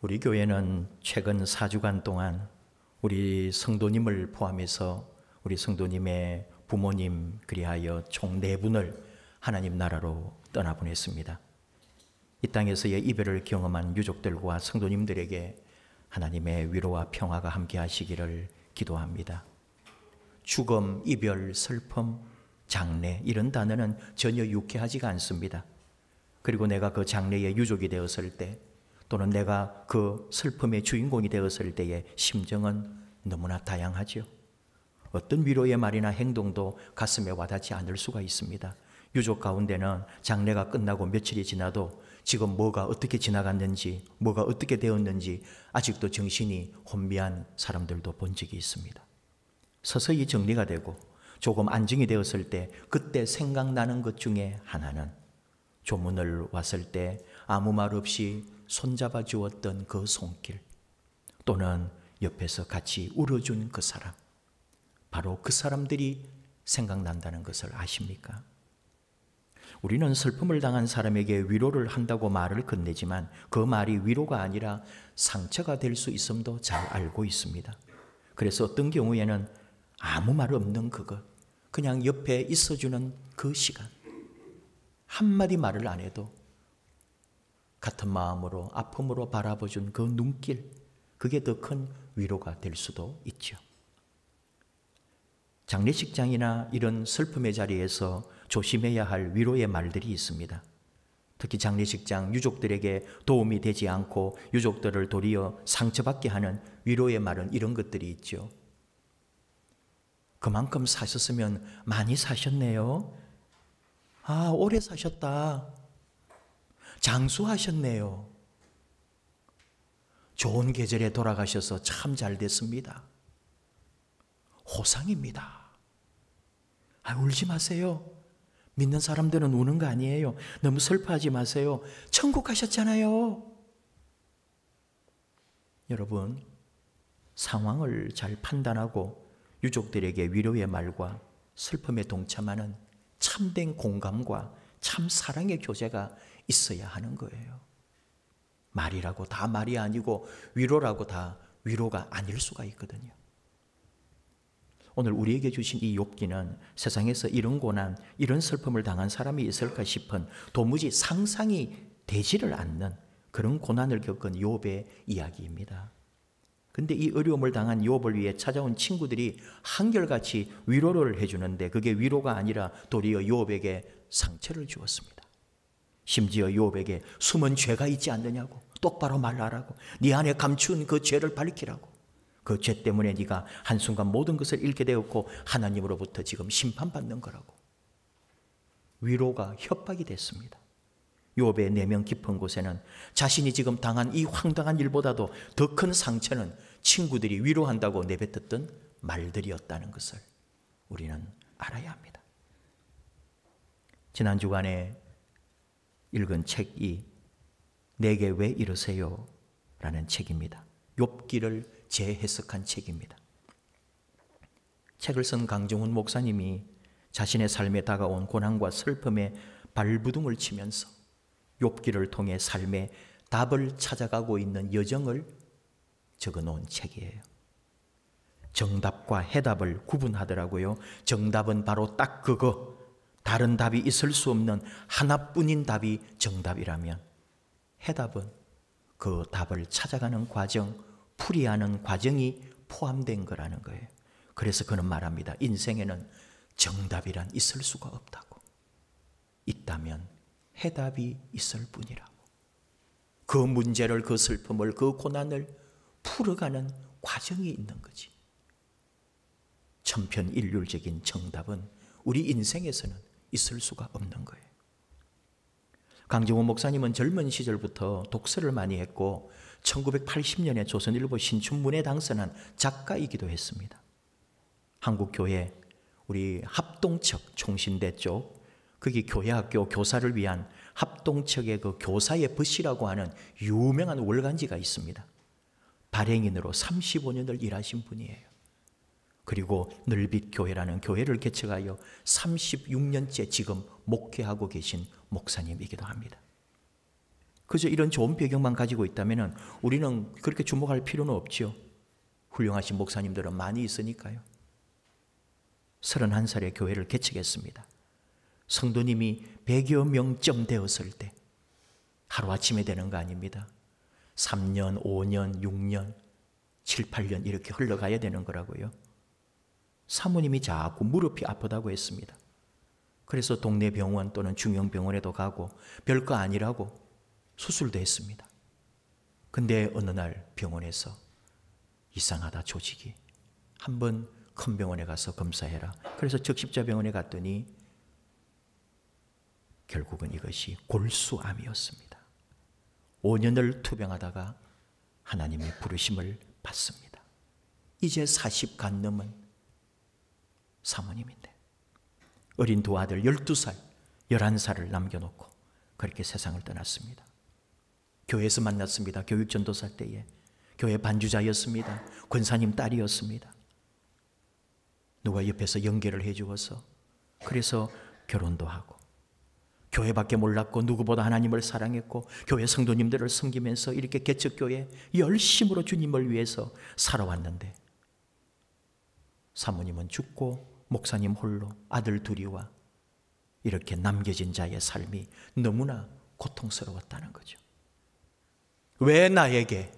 우리 교회는 최근 4주간 동안 우리 성도님을 포함해서 우리 성도님의 부모님 그리하여 총 4분을 하나님 나라로 떠나보냈습니다. 이 땅에서의 이별을 경험한 유족들과 성도님들에게 하나님의 위로와 평화가 함께 하시기를 기도합니다. 죽음, 이별, 슬픔, 장례 이런 단어는 전혀 유쾌하지가 않습니다. 그리고 내가 그 장례의 유족이 되었을 때 또는 내가 그 슬픔의 주인공이 되었을 때의 심정은 너무나 다양하죠. 어떤 위로의 말이나 행동도 가슴에 와닿지 않을 수가 있습니다. 유족 가운데는 장례가 끝나고 며칠이 지나도 지금 뭐가 어떻게 지나갔는지, 뭐가 어떻게 되었는지 아직도 정신이 혼미한 사람들도 본 적이 있습니다. 서서히 정리가 되고 조금 안정이 되었을 때 그때 생각나는 것 중에 하나는 조문을 왔을 때 아무 말 없이 손잡아 주었던 그 손길, 또는 옆에서 같이 울어준 그 사람, 바로 그 사람들이 생각난다는 것을 아십니까? 우리는 슬픔을 당한 사람에게 위로를 한다고 말을 건네지만 그 말이 위로가 아니라 상처가 될 수 있음도 잘 알고 있습니다. 그래서 어떤 경우에는 아무 말 없는 그것, 그냥 옆에 있어주는 그 시간, 한마디 말을 안 해도 같은 마음으로 아픔으로 바라봐준 그 눈길, 그게 더 큰 위로가 될 수도 있죠. 장례식장이나 이런 슬픔의 자리에서 조심해야 할 위로의 말들이 있습니다. 특히 장례식장 유족들에게 도움이 되지 않고 유족들을 도리어 상처받게 하는 위로의 말은 이런 것들이 있죠. 그만큼 사셨으면 많이 사셨네요. 아, 오래 사셨다. 장수하셨네요. 좋은 계절에 돌아가셔서 참 잘 됐습니다. 호상입니다. 아, 울지 마세요. 믿는 사람들은 우는 거 아니에요. 너무 슬퍼하지 마세요. 천국 가셨잖아요. 여러분, 상황을 잘 판단하고 유족들에게 위로의 말과 슬픔에 동참하는 참된 공감과 참 사랑의 교제가 있어야 하는 거예요. 말이라고 다 말이 아니고 위로라고 다 위로가 아닐 수가 있거든요. 오늘 우리에게 주신 이 욥기는 세상에서 이런 고난, 이런 슬픔을 당한 사람이 있을까 싶은 도무지 상상이 되지를 않는 그런 고난을 겪은 욥의 이야기입니다. 근데 이 어려움을 당한 욥을 위해 찾아온 친구들이 한결같이 위로를 해주는데 그게 위로가 아니라 도리어 욥에게 상처를 주었습니다. 심지어 욥에게 숨은 죄가 있지 않느냐고, 똑바로 말하라고, 네 안에 감춘 그 죄를 밝히라고, 그 죄 때문에 네가 한순간 모든 것을 잃게 되었고 하나님으로부터 지금 심판받는 거라고. 위로가 협박이 됐습니다. 욥의 내면 깊은 곳에는 자신이 지금 당한 이 황당한 일보다도 더 큰 상처는 친구들이 위로한다고 내뱉었던 말들이었다는 것을 우리는 알아야 합니다. 지난 주간에 읽은 책이 내게 왜 이러세요? 라는 책입니다. 욥기를 재해석한 책입니다. 책을 쓴 강정훈 목사님이 자신의 삶에 다가온 고난과 슬픔에 발부둥을 치면서 욥기를 통해 삶의 답을 찾아가고 있는 여정을 적어놓은 책이에요. 정답과 해답을 구분하더라고요. 정답은 바로 딱 그거, 다른 답이 있을 수 없는 하나뿐인 답이 정답이라면, 해답은 그 답을 찾아가는 과정, 풀이하는 과정이 포함된 거라는 거예요. 그래서 그는 말합니다. 인생에는 정답이란 있을 수가 없다고. 있다면 해답이 있을 뿐이라고. 그 문제를, 그 슬픔을, 그 고난을 풀어가는 과정이 있는 거지. 천편일률적인 정답은 우리 인생에서는 있을 수가 없는 거예요. 강정훈 목사님은 젊은 시절부터 독서를 많이 했고 1980년에 조선일보 신춘문예 당선한 작가이기도 했습니다. 한국교회 우리 합동측 총신대 쪽, 거기 교회학교 교사를 위한 합동측의 그 교사의 벗이라고 하는 유명한 월간지가 있습니다. 발행인으로 35년을 일하신 분이에요. 그리고 늘빛교회라는 교회를 개척하여 36년째 지금 목회하고 계신 목사님이기도 합니다. 그저 이런 좋은 배경만 가지고 있다면 우리는 그렇게 주목할 필요는 없지요. 훌륭하신 목사님들은 많이 있으니까요. 31살에 교회를 개척했습니다. 성도님이 100여 명쯤 되었을 때, 하루아침에 되는 거 아닙니다. 3년, 5년, 6년, 7, 8년 이렇게 흘러가야 되는 거라고요. 사모님이 자꾸 무릎이 아프다고 했습니다. 그래서 동네 병원 또는 중형병원에도 가고 별거 아니라고 수술도 했습니다. 근데 어느 날 병원에서 이상하다, 조직이. 한번 큰 병원에 가서 검사해라. 그래서 적십자병원에 갔더니 결국은 이것이 골수암이었습니다. 5년을 투병하다가 하나님의 부르심을 받습니다. 이제 40 간 넘은 사모님인데 어린 두 아들 12살, 11살을 남겨놓고 그렇게 세상을 떠났습니다. 교회에서 만났습니다. 교육전도사 때에. 교회 반주자였습니다. 권사님 딸이었습니다. 누가 옆에서 연결을 해주어서 그래서 결혼도 하고 교회밖에 몰랐고 누구보다 하나님을 사랑했고 교회 성도님들을 섬기면서 이렇게 개척교회 열심으로 주님을 위해서 살아왔는데 사모님은 죽고 목사님 홀로 아들 둘이와 이렇게 남겨진 자의 삶이 너무나 고통스러웠다는 거죠. 왜 나에게?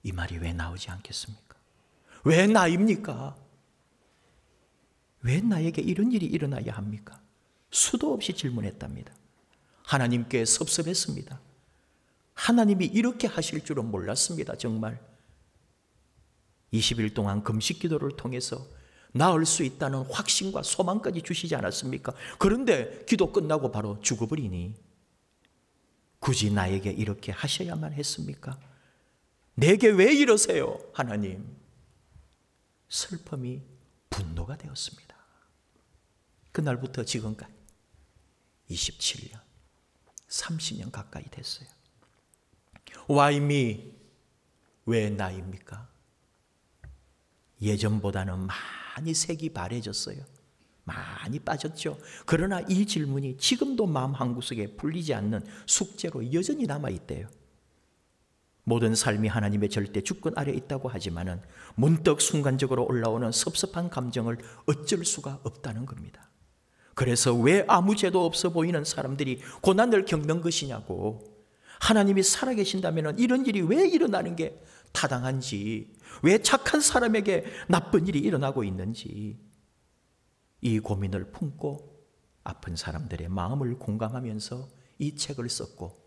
이 말이 왜 나오지 않겠습니까? 왜 나입니까? 왜 나에게 이런 일이 일어나야 합니까? 수도 없이 질문했답니다. 하나님께 섭섭했습니다. 하나님이 이렇게 하실 줄은 몰랐습니다. 정말 20일 동안 금식 기도를 통해서 나을 수 있다는 확신과 소망까지 주시지 않았습니까? 그런데 기도 끝나고 바로 죽어버리니 굳이 나에게 이렇게 하셔야만 했습니까? 내게 왜 이러세요, 하나님? 슬픔이 분노가 되었습니다. 그날부터 지금까지 27년, 30년 가까이 됐어요. Why me? 왜 나입니까? 예전보다는 많이 색이 바래졌어요. 많이 빠졌죠. 그러나 이 질문이 지금도 마음 한구석에 풀리지 않는 숙제로 여전히 남아있대요. 모든 삶이 하나님의 절대 주권 아래 있다고 하지만은 문득 순간적으로 올라오는 섭섭한 감정을 어쩔 수가 없다는 겁니다. 그래서 왜 아무 죄도 없어 보이는 사람들이 고난을 겪는 것이냐고, 하나님이 살아계신다면 이런 일이 왜 일어나는 게 타당한지, 왜 착한 사람에게 나쁜 일이 일어나고 있는지 이 고민을 품고 아픈 사람들의 마음을 공감하면서 이 책을 썼고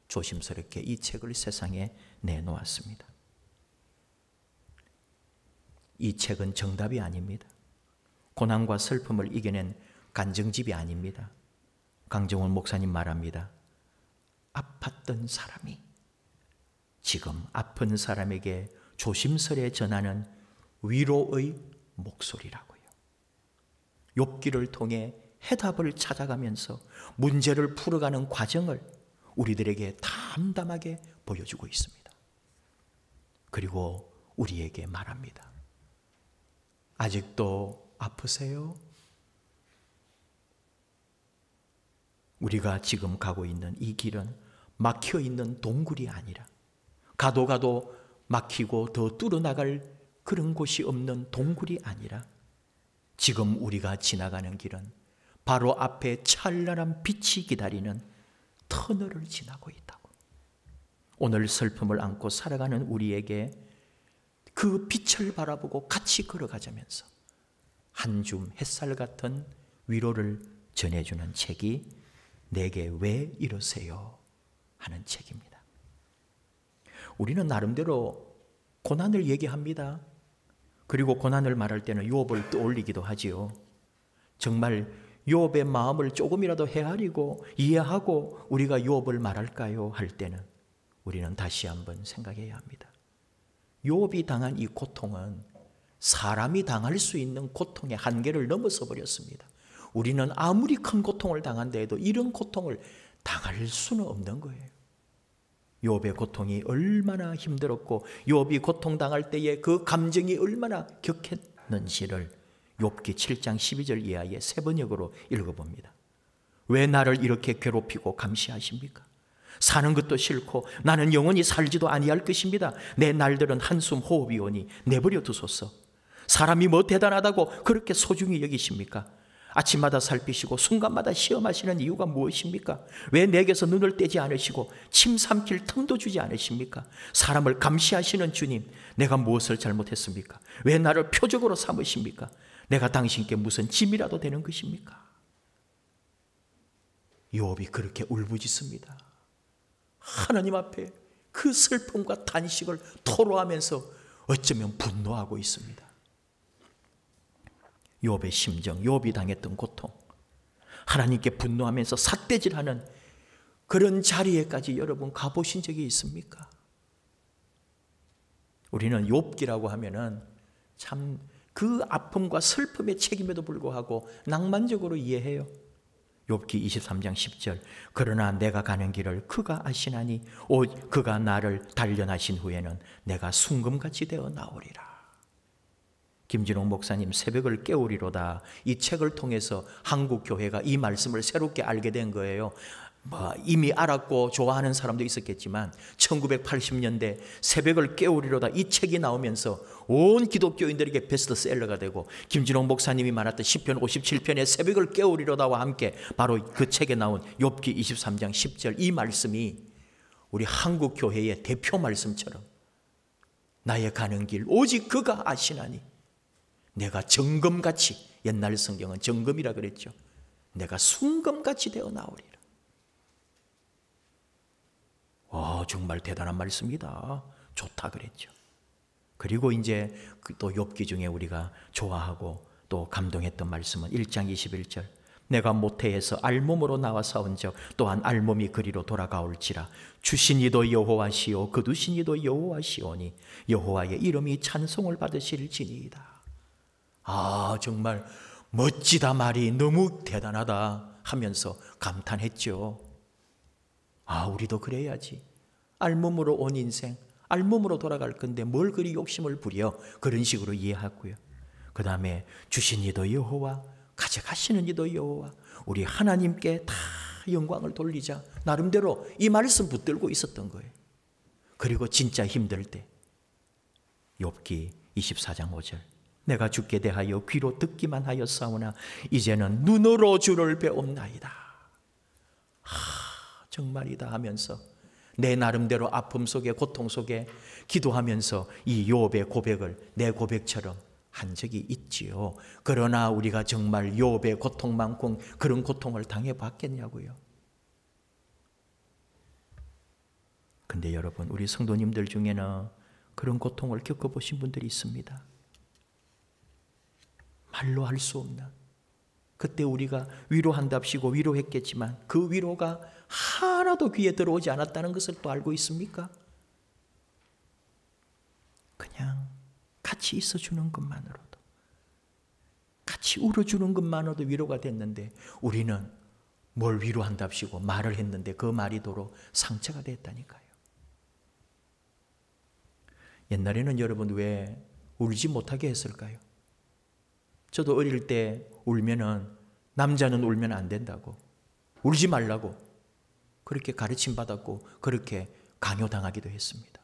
조심스럽게 이 책을 세상에 내놓았습니다. 이 책은 정답이 아닙니다. 고난과 슬픔을 이겨낸 간증집이 아닙니다. 강정원 목사님 말합니다. 아팠던 사람이 지금 아픈 사람에게 조심스레 전하는 위로의 목소리라고요. 욥기를 통해 해답을 찾아가면서 문제를 풀어가는 과정을 우리들에게 담담하게 보여주고 있습니다. 그리고 우리에게 말합니다. 아직도 아프세요? 우리가 지금 가고 있는 이 길은 막혀있는 동굴이 아니라 가도 막히고 더 뚫어나갈 그런 곳이 없는 동굴이 아니라 지금 우리가 지나가는 길은 바로 앞에 찬란한 빛이 기다리는 터널을 지나고 있다고. 오늘 슬픔을 안고 살아가는 우리에게 그 빛을 바라보고 같이 걸어가자면서 한 줌 햇살 같은 위로를 전해주는 책이 내게 왜 이러세요? 하는 책입니다. 우리는 나름대로 고난을 얘기합니다. 그리고 고난을 말할 때는 욥을 떠올리기도 하지요. 정말 욥의 마음을 조금이라도 헤아리고 이해하고 우리가 욥을 말할까요? 할 때는 우리는 다시 한번 생각해야 합니다. 욥이 당한 이 고통은 사람이 당할 수 있는 고통의 한계를 넘어서 버렸습니다. 우리는 아무리 큰 고통을 당한다 해도 이런 고통을 당할 수는 없는 거예요. 욥의 고통이 얼마나 힘들었고 욥이 고통당할 때에 그 감정이 얼마나 격했는지를 욥기 7장 12절 이하의 세 번역으로 읽어봅니다. 왜 나를 이렇게 괴롭히고 감시하십니까? 사는 것도 싫고 나는 영원히 살지도 아니할 것입니다. 내 날들은 한숨 호흡이오니 내버려 두소서. 사람이 뭐 대단하다고 그렇게 소중히 여기십니까? 아침마다 살피시고 순간마다 시험하시는 이유가 무엇입니까? 왜 내게서 눈을 떼지 않으시고 침 삼킬 틈도 주지 않으십니까? 사람을 감시하시는 주님, 내가 무엇을 잘못했습니까? 왜 나를 표적으로 삼으십니까? 내가 당신께 무슨 짐이라도 되는 것입니까? 욥이 그렇게 울부짖습니다. 하나님 앞에 그 슬픔과 단식을 토로하면서 어쩌면 분노하고 있습니다. 욥의 심정, 욥이 당했던 고통, 하나님께 분노하면서 삿대질하는 그런 자리에까지 여러분 가보신 적이 있습니까? 우리는 욥기라고 하면은 참 그 아픔과 슬픔의 책임에도 불구하고 낭만적으로 이해해요. 욥기 23장 10절, 그러나 내가 가는 길을 그가 아시나니 오직 그가 나를 단련하신 후에는 내가 순금같이 되어 나오리라. 김진홍 목사님 새벽을 깨우리로다, 이 책을 통해서 한국 교회가 이 말씀을 새롭게 알게 된 거예요. 이미 알았고 좋아하는 사람도 있었겠지만 1980년대 새벽을 깨우리로다 이 책이 나오면서 온 기독교인들에게 베스트셀러가 되고, 김진홍 목사님이 말했던 시편 57편의 새벽을 깨우리로다와 함께 바로 그 책에 나온 욥기 23장 10절 이 말씀이 우리 한국 교회의 대표 말씀처럼, 나의 가는 길 오직 그가 아시나니 내가 정금같이, 옛날 성경은 정금이라 그랬죠, 내가 순금같이 되어 나오리라. 정말 대단한 말씀이다, 좋다 그랬죠. 그리고 이제 또 욥기 중에 우리가 좋아하고 또 감동했던 말씀은 1장 21절, 내가 모태에서 알몸으로 나와 싸운 적 또한 알몸이 그리로 돌아가올지라. 주신 이도 여호와시오 거두신 이도 여호와시오니 여호와의 이름이 찬송을 받으실지니이다. 정말 멋지다, 말이 너무 대단하다 하면서 감탄했죠. 우리도 그래야지. 알몸으로 온 인생, 알몸으로 돌아갈 건데 뭘 그리 욕심을 부려, 그런 식으로 이해하고요. 그 다음에 주신 이도 여호와, 가져가시는 이도 여호와, 우리 하나님께 다 영광을 돌리자, 나름대로 이 말씀 붙들고 있었던 거예요. 그리고 진짜 힘들 때 욥기 24장 5절, 내가 주께 대하여 귀로 듣기만 하였사오나 이제는 눈으로 주를 배옵나이다. 정말이다 하면서 내 나름대로 아픔 속에, 고통 속에 기도하면서 이 욥의 고백을 내 고백처럼 한 적이 있지요. 그러나 우리가 정말 욥의 고통만큼 그런 고통을 당해봤겠냐고요. 근데 여러분, 우리 성도님들 중에는 그런 고통을 겪어보신 분들이 있습니다. 말로 할 수 없는, 그때 우리가 위로한답시고 위로했겠지만 그 위로가 하나도 귀에 들어오지 않았다는 것을 또 알고 있습니까? 그냥 같이 있어주는 것만으로도, 같이 울어주는 것만으로도 위로가 됐는데 우리는 뭘 위로한답시고 말을 했는데 그 말이 도로 상처가 됐다니까요. 옛날에는 여러분 왜 울지 못하게 했을까요? 저도 어릴 때 울면은, 남자는 울면 안 된다고, 울지 말라고 그렇게 가르침 받았고 그렇게 강요당하기도 했습니다.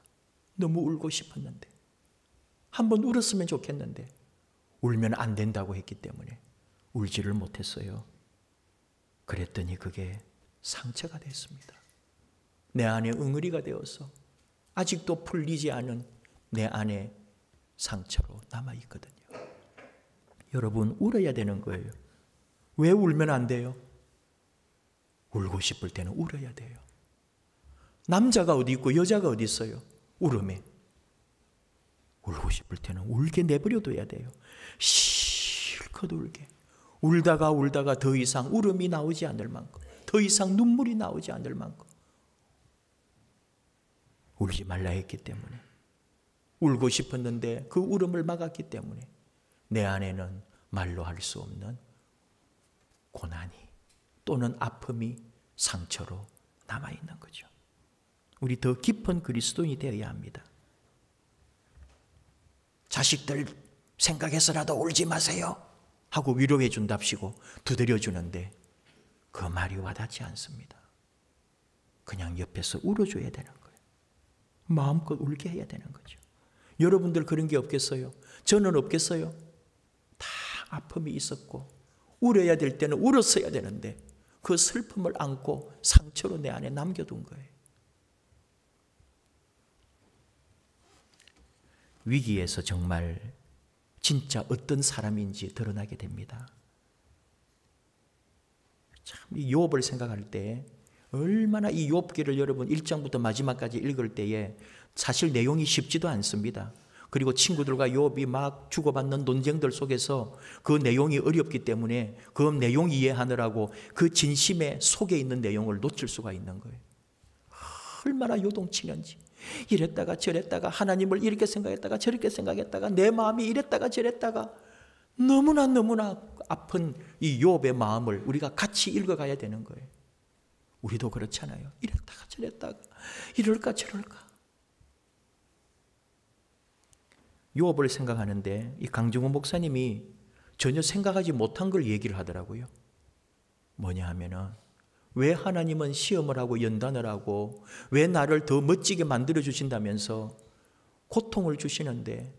너무 울고 싶었는데, 한번 울었으면 좋겠는데 울면 안 된다고 했기 때문에 울지를 못했어요. 그랬더니 그게 상처가 됐습니다. 내 안에 응어리가 되어서 아직도 풀리지 않은 내 안에 상처로 남아있거든요. 여러분, 울어야 되는 거예요. 왜 울면 안 돼요? 울고 싶을 때는 울어야 돼요. 남자가 어디 있고 여자가 어디 있어요? 울음에. 울고 싶을 때는 울게 내버려둬야 돼요. 실컷 울게. 울다가 더 이상 울음이 나오지 않을 만큼, 더 이상 눈물이 나오지 않을 만큼 울지 말라 했기 때문에, 울고 싶었는데 그 울음을 막았기 때문에 내 안에는 말로 할 수 없는 고난이 또는 아픔이 상처로 남아있는 거죠. 우리 더 깊은 그리스도인이 되어야 합니다. 자식들 생각해서라도 울지 마세요 하고 위로해 준답시고 두드려 주는데 그 말이 와닿지 않습니다. 그냥 옆에서 울어줘야 되는 거예요. 마음껏 울게 해야 되는 거죠. 여러분들 그런 게 없겠어요? 저는 없겠어요? 다 아픔이 있었고 울어야 될 때는 울었어야 되는데 그 슬픔을 안고 상처로 내 안에 남겨둔 거예요. 위기에서 정말 진짜 어떤 사람인지 드러나게 됩니다. 참, 이 욥을 생각할 때 얼마나 이 욥기를 여러분 1장부터 마지막까지 읽을 때에 사실 내용이 쉽지도 않습니다. 그리고 친구들과 욥이 막 주고받는 논쟁들 속에서 그 내용이 어렵기 때문에 그 내용 이해하느라고 그 진심의 속에 있는 내용을 놓칠 수가 있는 거예요. 얼마나 요동치는지. 이랬다가 저랬다가 하나님을 이렇게 생각했다가 저렇게 생각했다가 내 마음이 이랬다가 저랬다가 너무나 아픈 이 욥의 마음을 우리가 같이 읽어가야 되는 거예요. 우리도 그렇잖아요. 이랬다가 저랬다가 이럴까 저럴까. 욥을 생각하는데 이 강정호 목사님이 전혀 생각하지 못한 걸 얘기를 하더라고요. 뭐냐 하면은 왜 하나님은 시험을 하고 연단을 하고 왜 나를 더 멋지게 만들어 주신다면서 고통을 주시는데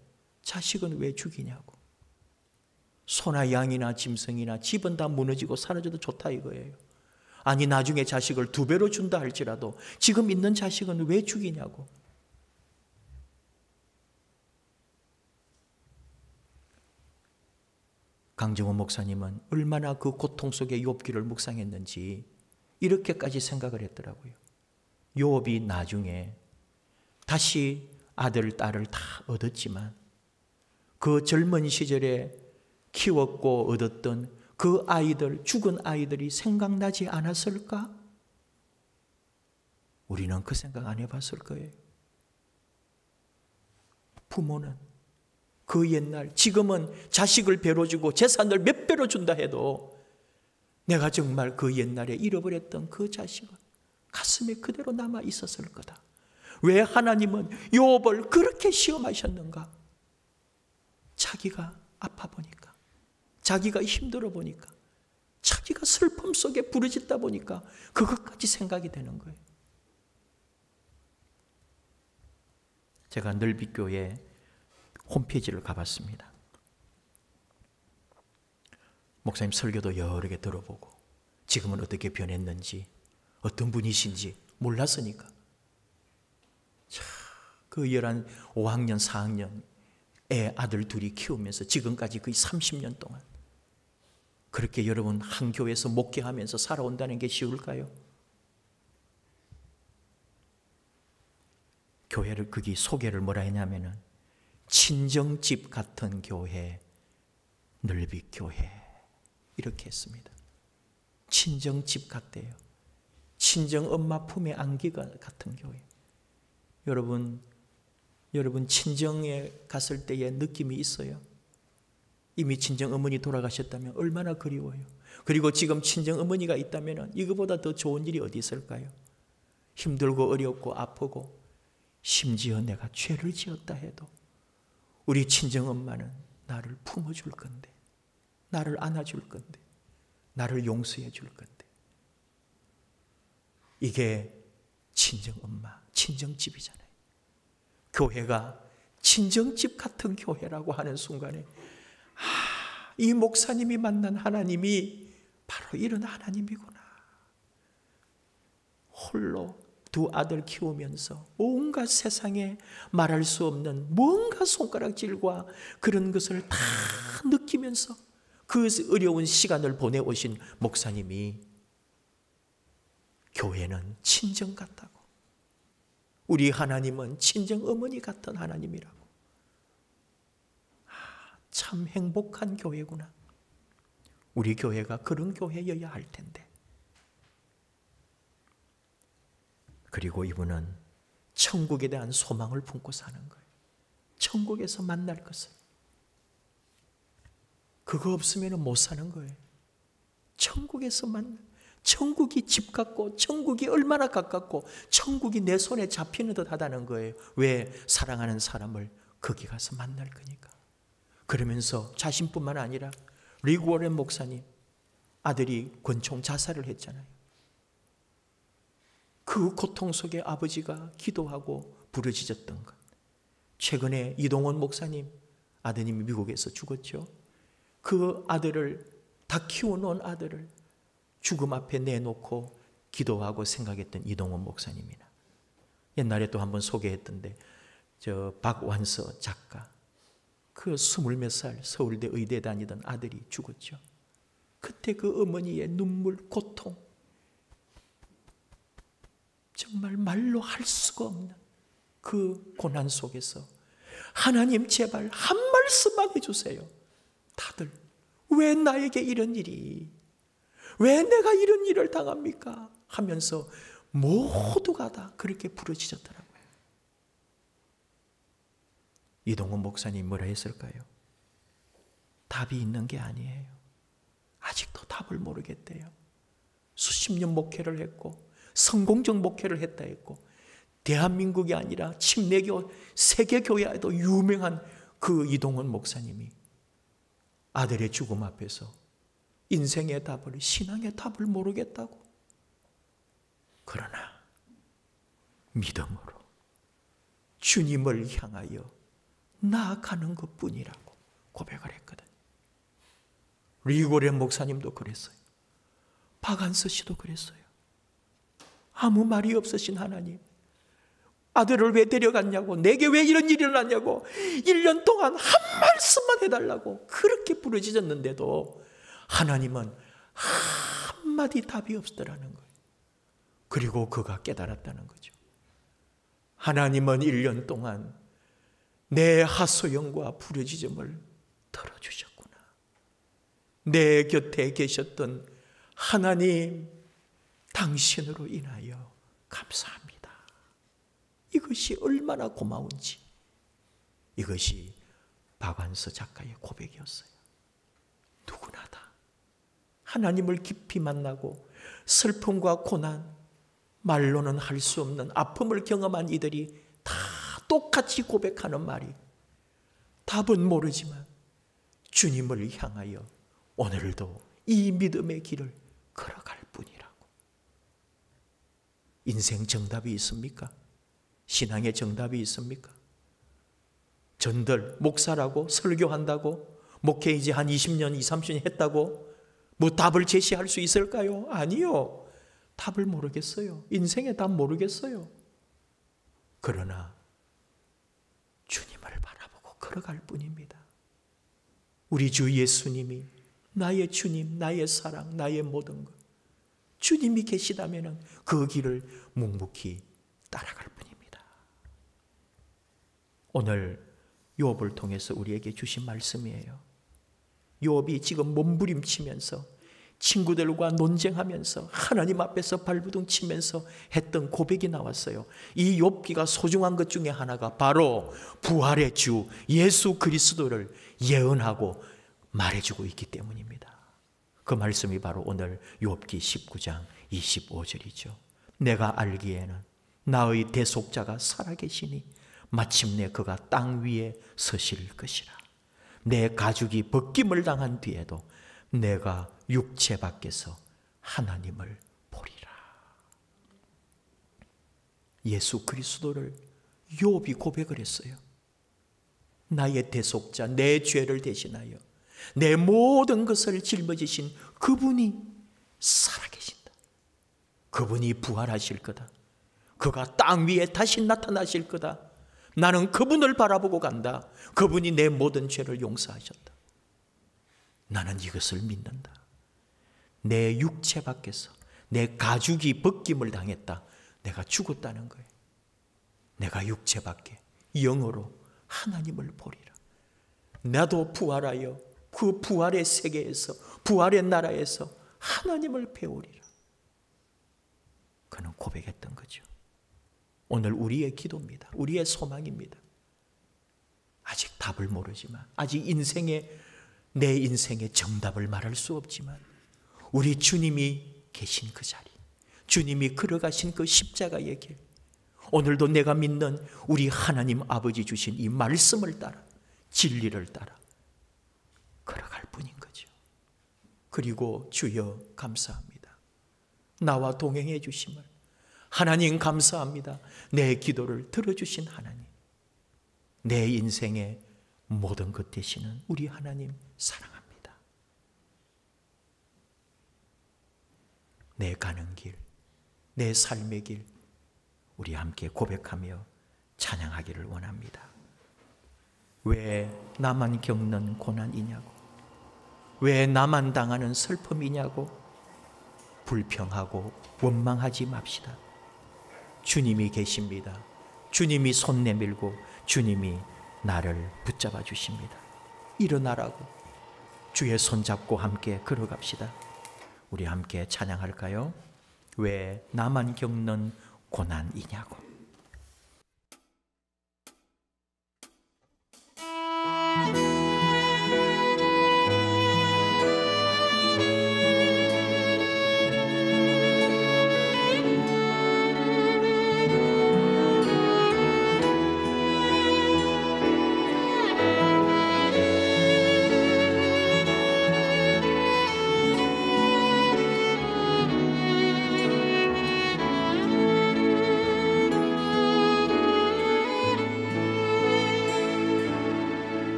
자식은 왜 죽이냐고. 소나 양이나 짐승이나 집은 다 무너지고 사라져도 좋다 이거예요. 아니 나중에 자식을 2배로 준다 할지라도 지금 있는 자식은 왜 죽이냐고. 강정호 목사님은 얼마나 그 고통 속에 욥기를 묵상했는지 이렇게까지 생각을 했더라고요. 욥이 나중에 다시 아들, 딸을 다 얻었지만 그 젊은 시절에 키웠고 얻었던 그 아이들, 죽은 아이들이 생각나지 않았을까? 우리는 그 생각 안 해봤을 거예요. 부모는 그 옛날, 지금은 자식을 배로 주고 재산을 몇 배로 준다 해도 내가 정말 그 옛날에 잃어버렸던 그 자식은 가슴에 그대로 남아 있었을 거다. 왜 하나님은 욥을 그렇게 시험하셨는가? 자기가 아파 보니까, 자기가 힘들어 보니까, 자기가 슬픔 속에 부르짖다 보니까 그것까지 생각이 되는 거예요. 제가 늘비교회 홈페이지를 가봤습니다. 목사님 설교도 여러 개 들어보고 지금은 어떻게 변했는지 어떤 분이신지 몰랐으니까 그 5학년 4학년 애 아들 둘이 키우면서 지금까지 거의 30년 동안 그렇게 여러분 한 교회에서 목회하면서 살아온다는 게 쉬울까요? 교회를 거기 소개를 뭐라 했냐면은 친정집 같은 교회, 늘비교회 이렇게 했습니다. 친정집 같대요. 친정엄마 품에 안기가 같은 교회. 여러분 친정에 갔을 때의 느낌이 있어요. 이미 친정어머니 돌아가셨다면 얼마나 그리워요. 그리고 지금 친정어머니가 있다면 이거보다 더 좋은 일이 어디 있을까요? 힘들고 어렵고 아프고 심지어 내가 죄를 지었다 해도 우리 친정엄마는 나를 품어줄 건데, 나를 안아줄 건데, 나를 용서해 줄 건데. 이게 친정엄마, 친정집이잖아요. 교회가 친정집 같은 교회라고 하는 순간에 이 목사님이 만난 하나님이 바로 이런 하나님이구나. 홀로 2 아들 키우면서 온갖 세상에 말할 수 없는 뭔가 손가락질과 그런 것을 다 느끼면서 그 어려운 시간을 보내오신 목사님이 교회는 친정 같다고. 우리 하나님은 친정 어머니 같은 하나님이라고. 참 행복한 교회구나. 우리 교회가 그런 교회여야 할 텐데. 그리고 이분은 천국에 대한 소망을 품고 사는 거예요. 천국에서 만날 것을. 그거 없으면 못 사는 거예요. 천국에서 천국이 집 같고 천국이 얼마나 가깝고 천국이 내 손에 잡히는 듯 하다는 거예요. 왜? 사랑하는 사람을 거기 가서 만날 거니까. 그러면서 자신뿐만 아니라 리그 워렌 목사님 아들이 권총 자살을 했잖아요. 그 고통 속에 아버지가 기도하고 부르짖었던 것. 최근에 이동원 목사님 아드님이 미국에서 죽었죠. 그 아들을, 다 키워놓은 아들을 죽음 앞에 내놓고 기도하고 생각했던 이동원 목사님이나, 옛날에 또 한번 소개했던데 저 박완서 작가, 그 20몇 살 서울대 의대 다니던 아들이 죽었죠. 그때 그 어머니의 눈물, 고통, 정말 말로 할 수가 없는 그 고난 속에서 하나님 제발 한 말씀만 해주세요. 다들 왜 나에게 이런 일이, 왜 내가 이런 일을 당합니까? 하면서 모두가 다 그렇게 부르짖었더라고요. 이동훈 목사님 뭐라 했을까요? 답이 있는 게 아니에요. 아직도 답을 모르겠대요. 수십 년 목회를 했고 성공적 목회를 했다 했고, 대한민국이 아니라 침례교 세계교회에도 유명한 그 이동훈 목사님이 아들의 죽음 앞에서 인생의 답을, 신앙의 답을 모르겠다고. 그러나 믿음으로 주님을 향하여 나아가는 것뿐이라고 고백을 했거든요. 리고렌 목사님도 그랬어요. 박한서 씨도 그랬어요. 아무 말이 없으신 하나님, 아들을 왜 데려갔냐고, 내게 왜 이런 일이 일어났냐고 1년 동안 한 말씀만 해달라고 그렇게 부르짖었는데도 하나님은 한마디 답이 없더라는 거예요. 그리고 그가 깨달았다는 거죠. 하나님은 1년 동안 내 하소연과 부르짖음을 들어주셨구나. 내 곁에 계셨던 하나님, 당신으로 인하여 감사합니다. 이것이 얼마나 고마운지, 이것이 박완서 작가의 고백이었어요. 누구나 다 하나님을 깊이 만나고 슬픔과 고난, 말로는 할 수 없는 아픔을 경험한 이들이 다 똑같이 고백하는 말이, 답은 모르지만 주님을 향하여 오늘도 이 믿음의 길을 걸어갈 뿐이라고. 인생 정답이 있습니까? 신앙의 정답이 있습니까? 전들 목사라고 설교한다고 목회 이제 한 20년, 20, 30년 했다고 뭐 답을 제시할 수 있을까요? 아니요. 답을 모르겠어요. 인생의 답 모르겠어요. 그러나 주님을 바라보고 걸어갈 뿐입니다. 우리 주 예수님이 나의 주님, 나의 사랑, 나의 모든 것, 주님이 계시다면 그 길을 묵묵히 따라갈 뿐입니다. 오늘 욥을 통해서 우리에게 주신 말씀이에요. 욥이 지금 몸부림치면서 친구들과 논쟁하면서 하나님 앞에서 발부둥 치면서 했던 고백이 나왔어요. 이 욥기가 소중한 것 중에 하나가 바로 부활의 주 예수 그리스도를 예언하고 말해주고 있기 때문입니다. 그 말씀이 바로 오늘 욥기 19장 25절이죠. 내가 알기에는 나의 대속자가 살아계시니 마침내 그가 땅 위에 서실 것이라. 내 가죽이 벗김을 당한 뒤에도 내가 육체 밖에서 하나님을 보리라. 예수 그리스도를 욥이 고백을 했어요. 나의 대속자, 내 죄를 대신하여 내 모든 것을 짊어지신 그분이 살아계신다. 그분이 부활하실 거다. 그가 땅 위에 다시 나타나실 거다. 나는 그분을 바라보고 간다. 그분이 내 모든 죄를 용서하셨다. 나는 이것을 믿는다. 내 육체 밖에서 내 가죽이 벗김을 당했다. 내가 죽었다는 거예요. 내가 육체 밖에 영으로 하나님을 보리라. 나도 부활하여 그 부활의 세계에서, 부활의 나라에서 하나님을 배우리라. 그는 고백했던 거죠. 오늘 우리의 기도입니다. 우리의 소망입니다. 아직 답을 모르지만, 아직 내 인생의 정답을 말할 수 없지만, 우리 주님이 계신 그 자리, 주님이 걸어가신 그 십자가의 길, 오늘도 내가 믿는 우리 하나님 아버지 주신 이 말씀을 따라, 진리를 따라 걸어갈 뿐인 거죠. 그리고 주여 감사합니다. 나와 동행해 주심을, 하나님 감사합니다. 내 기도를 들어주신 하나님, 내 인생의 모든 것 되시는 우리 하나님 사랑합니다. 내 가는 길, 내 삶의 길, 우리 함께 고백하며 찬양하기를 원합니다. 왜 나만 겪는 고난이냐고, 왜 나만 당하는 슬픔이냐고 불평하고 원망하지 맙시다. 주님이 계십니다. 주님이 손 내밀고 주님이 나를 붙잡아 주십니다. 일어나라고 주의 손 잡고 함께 걸어갑시다. 우리 함께 찬양할까요? 왜 나만 겪는 고난이냐고.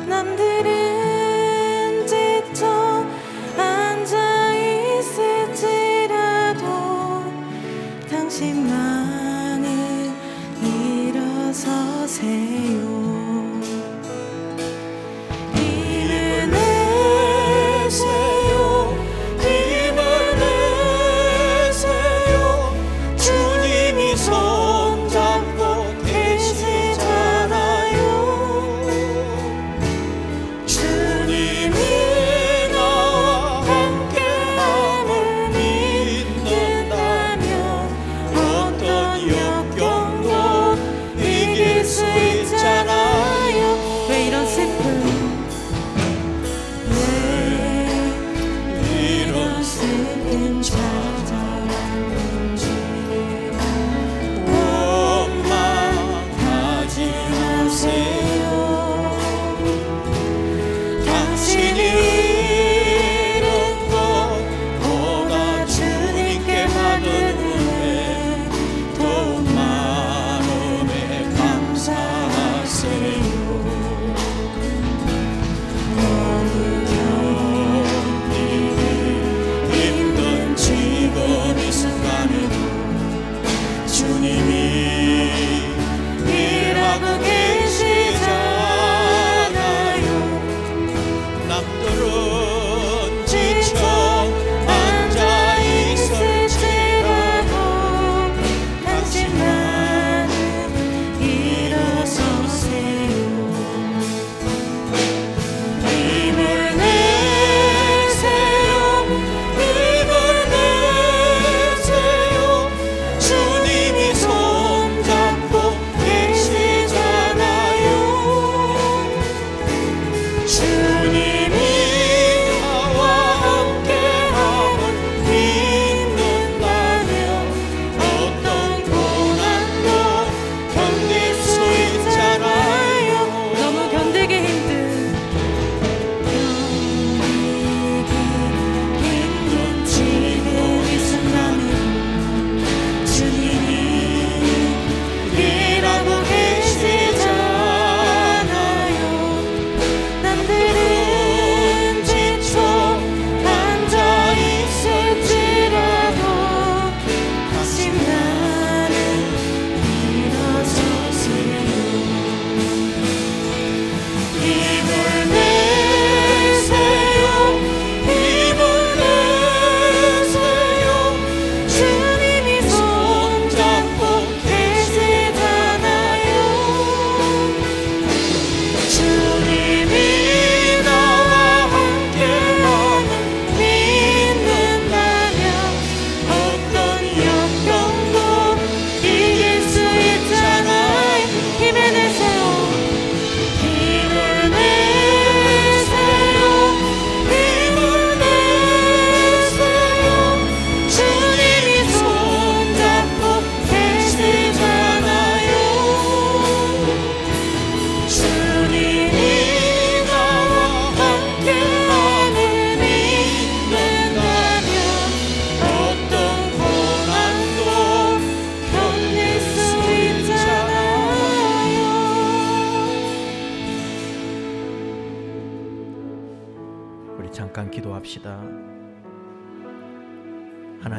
남들은 지쳐 앉아 있을지라도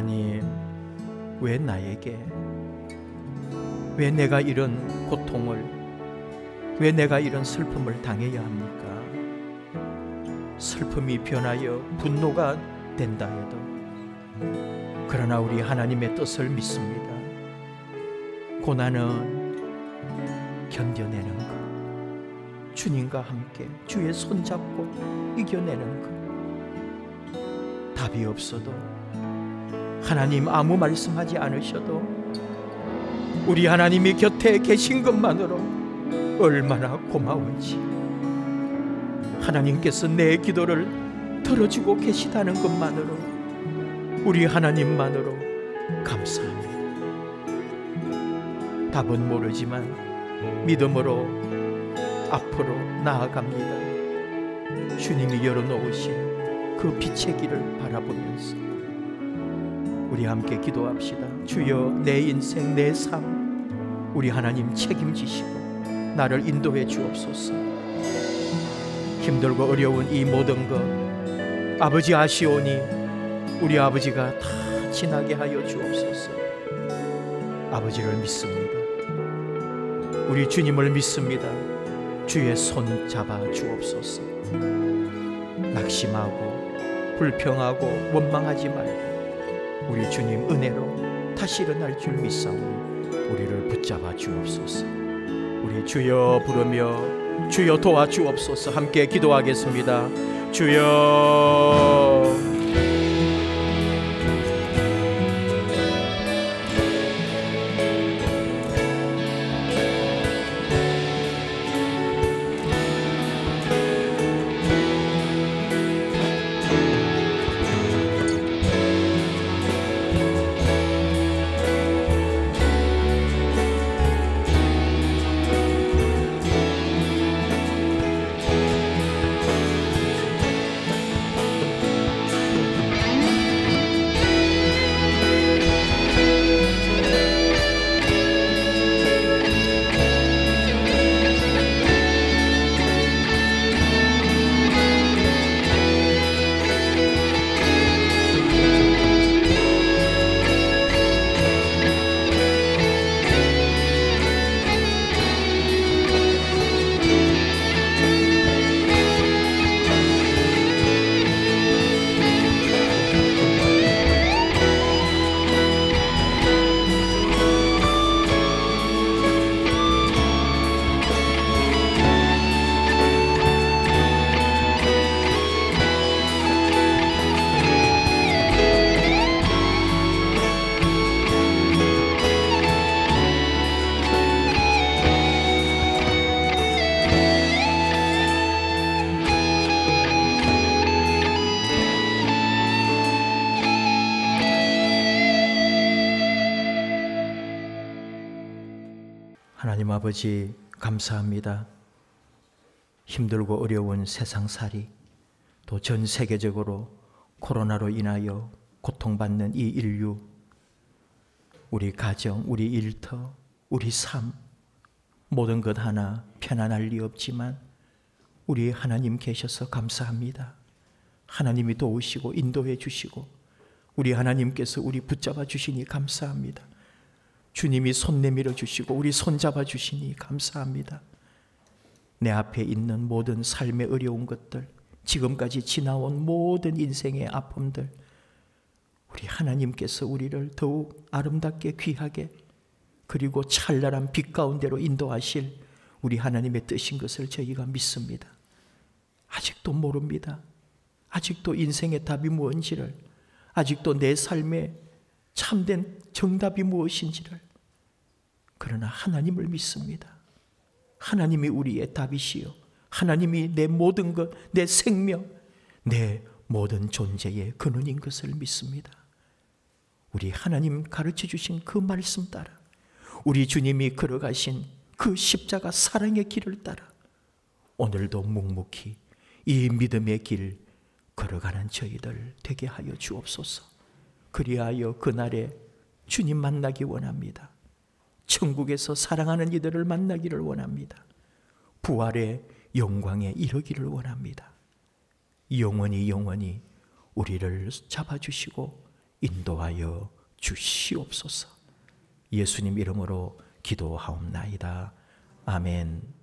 하나님, 왜 나에게, 왜 내가 이런 고통을, 왜 내가 이런 슬픔을 당해야 합니까? 슬픔이 변하여 분노가 된다 해도, 그러나 우리 하나님의 뜻을 믿습니다. 고난은 견뎌내는 것, 주님과 함께 주의 손잡고 이겨내는 것. 답이 없어도, 하나님 아무 말씀하지 않으셔도 우리 하나님이 곁에 계신 것만으로 얼마나 고마운지, 하나님께서 내 기도를 들어주고 계시다는 것만으로 우리 하나님만으로 감사합니다. 답은 모르지만 믿음으로 앞으로 나아갑니다. 주님이 열어놓으신 그 빛의 길을 바라보면서 우리 함께 기도합시다. 주여, 내 인생, 내 삶 우리 하나님 책임지시고 나를 인도해 주옵소서. 힘들고 어려운 이 모든 것 아버지 아시오니 우리 아버지가 다 지나게 하여 주옵소서. 아버지를 믿습니다. 우리 주님을 믿습니다. 주의 손 잡아 주옵소서. 낙심하고 불평하고 원망하지 말고 우리 주님 은혜로 다시 일어날 줄 믿사오니 우리를 붙잡아 주옵소서. 우리 주여 부르며 주여 도와주옵소서. 함께 기도하겠습니다. 주여, 하나님 아버지 감사합니다. 힘들고 어려운 세상살이, 또 전 세계적으로 코로나로 인하여 고통받는 이 인류, 우리 가정, 우리 일터, 우리 삶, 모든 것 하나 편안할 리 없지만 우리 하나님 계셔서 감사합니다. 하나님이 도우시고 인도해 주시고 우리 하나님께서 우리 붙잡아 주시니 감사합니다. 주님이 손 내밀어 주시고 우리 손 잡아 주시니 감사합니다. 내 앞에 있는 모든 삶의 어려운 것들, 지금까지 지나온 모든 인생의 아픔들, 우리 하나님께서 우리를 더욱 아름답게 귀하게 그리고 찬란한 빛 가운데로 인도하실 우리 하나님의 뜻인 것을 저희가 믿습니다. 아직도 모릅니다. 아직도 인생의 답이 무엇인지를, 아직도 내 삶의 참된 정답이 무엇인지를, 그러나 하나님을 믿습니다. 하나님이 우리의 답이시요, 하나님이 내 모든 것, 내 생명, 내 모든 존재의 근원인 것을 믿습니다. 우리 하나님 가르쳐 주신 그 말씀 따라, 우리 주님이 걸어가신 그 십자가 사랑의 길을 따라 오늘도 묵묵히 이 믿음의 길 걸어가는 저희들 되게 하여 주옵소서. 그리하여 그날에 주님 만나기 원합니다. 천국에서 사랑하는 이들을 만나기를 원합니다. 부활의 영광에 이르기를 원합니다. 영원히 우리를 잡아주시고 인도하여 주시옵소서. 예수님 이름으로 기도하옵나이다. 아멘.